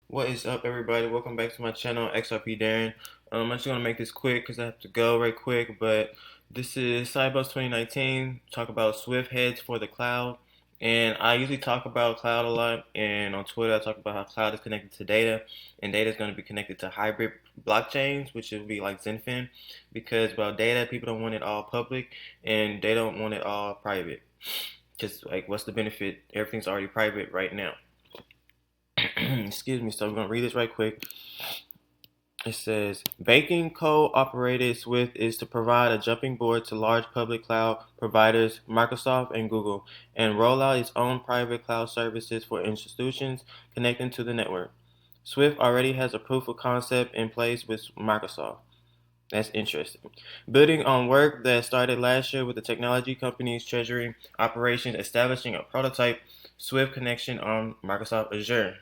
What is up, everybody? Welcome back to my channel, XDCDARRIN. I'm just gonna make this quick because I have to go right quick. But this is Cyber's 2019. Talk about Swift heads for the cloud, and I usually talk about cloud a lot. And on Twitter, I talk about how cloud is connected to data, and data is going to be connected to hybrid blockchains, which would be like XinFin, because about data, people don't want it all public, and they don't want it all private. Just like, what's the benefit? Everything's already private right now. Excuse me. So we're gonna read this right quick. It says banking co-operated Swift is to provide a jumping board to large public cloud providers, Microsoft and Google, and roll out its own private cloud services for institutions connecting to the network. Swift already has a proof of concept in place with Microsoft. That's interesting. Building on work that started last year with the technology company's treasury operations, establishing a prototype Swift connection on Microsoft Azure,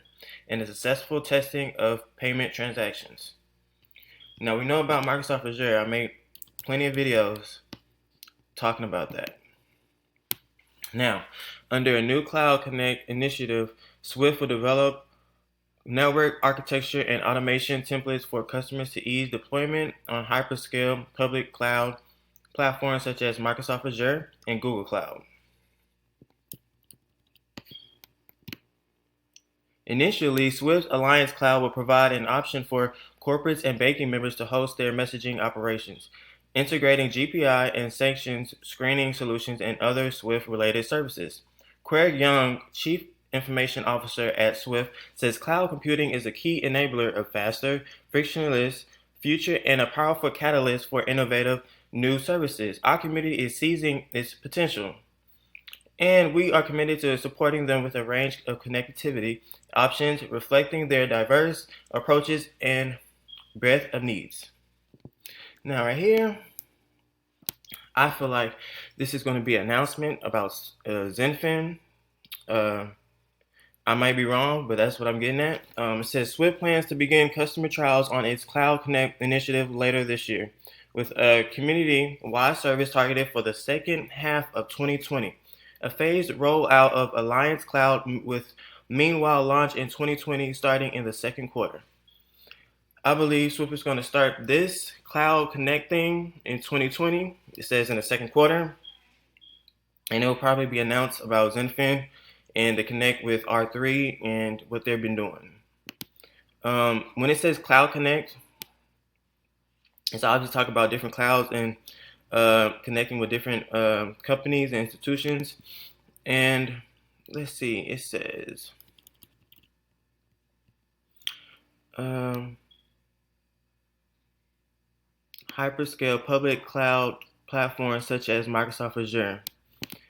and the successful testing of payment transactions. Now we know about Microsoft Azure. I made plenty of videos talking about that. Now, under a new Cloud Connect initiative, Swift will develop network architecture and automation templates for customers to ease deployment on hyperscale public cloud platforms such as Microsoft Azure and Google Cloud. Initially, Swift Alliance Cloud will provide an option for corporates and banking members to host their messaging operations, integrating GPI and sanctions screening solutions and other Swift-related services. Craig Young, Chief Information Officer at Swift, says cloud computing is a key enabler of faster, frictionless future and a powerful catalyst for innovative new services. Our community is seizing its potential, and we are committed to supporting them with a range of connectivity options reflecting their diverse approaches and breadth of needs. Now, right here, I feel like this is going to be an announcement about XinFin. Uh, I might be wrong, but that's what I'm getting at. It says Swift plans to begin customer trials on its Cloud Connect initiative later this year, with a community-wide service targeted for the second half of 2020. A phased rollout of Alliance Cloud with meanwhile launch in 2020 starting in the second quarter. I believe Swift is going to start this Cloud Connect thing in 2020. It says in the second quarter. And it will probably be announced about XinFin and the connect with R3 and what they've been doing. When it says Cloud Connect, it's obviously talk about different clouds and connecting with different companies and institutions. And let's see, it says hyperscale public cloud platforms such as Microsoft Azure.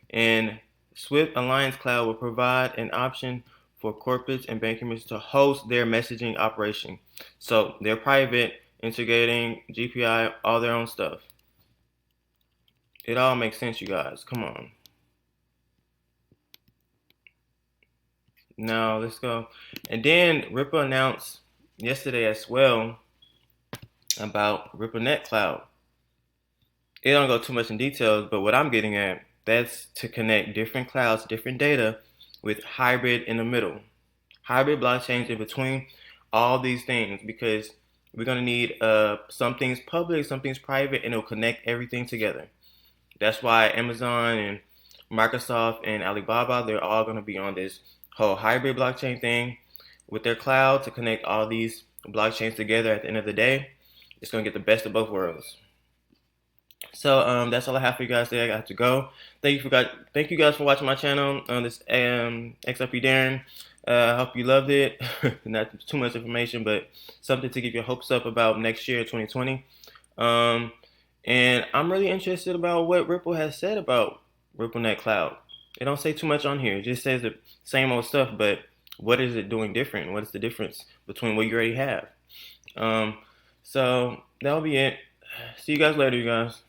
And Swift Alliance Cloud will provide an option for corporates and banking to host their messaging operation. So they're private, integrating GPI, all their own stuff. It all makes sense, you guys. Come on. Now let's go. And then Ripple announced yesterday as well about RippleNet Cloud. It don't go too much in details, but what I'm getting at, that's to connect different clouds, different data with hybrid in the middle. Hybrid blockchains in between all these things, because we're going to need some things public, some things private, and it'll connect everything together. That's why Amazon and Microsoft and Alibaba, they're all going to be on this whole hybrid blockchain thing with their cloud to connect all these blockchains together. At the end of the day, it's going to get the best of both worlds. So that's all I have for you guys today. I have to go. Thank you guys for watching my channel on this XDCDARRIN. I hope you loved it. Not too much information, but something to give your hopes up about next year, 2020. And I'm really interested about what Ripple has said about RippleNet Cloud. It don't say too much on here. It just says the same old stuff, but what is it doing different? What is the difference between what you already have? So that'll be it. See you guys later, you guys.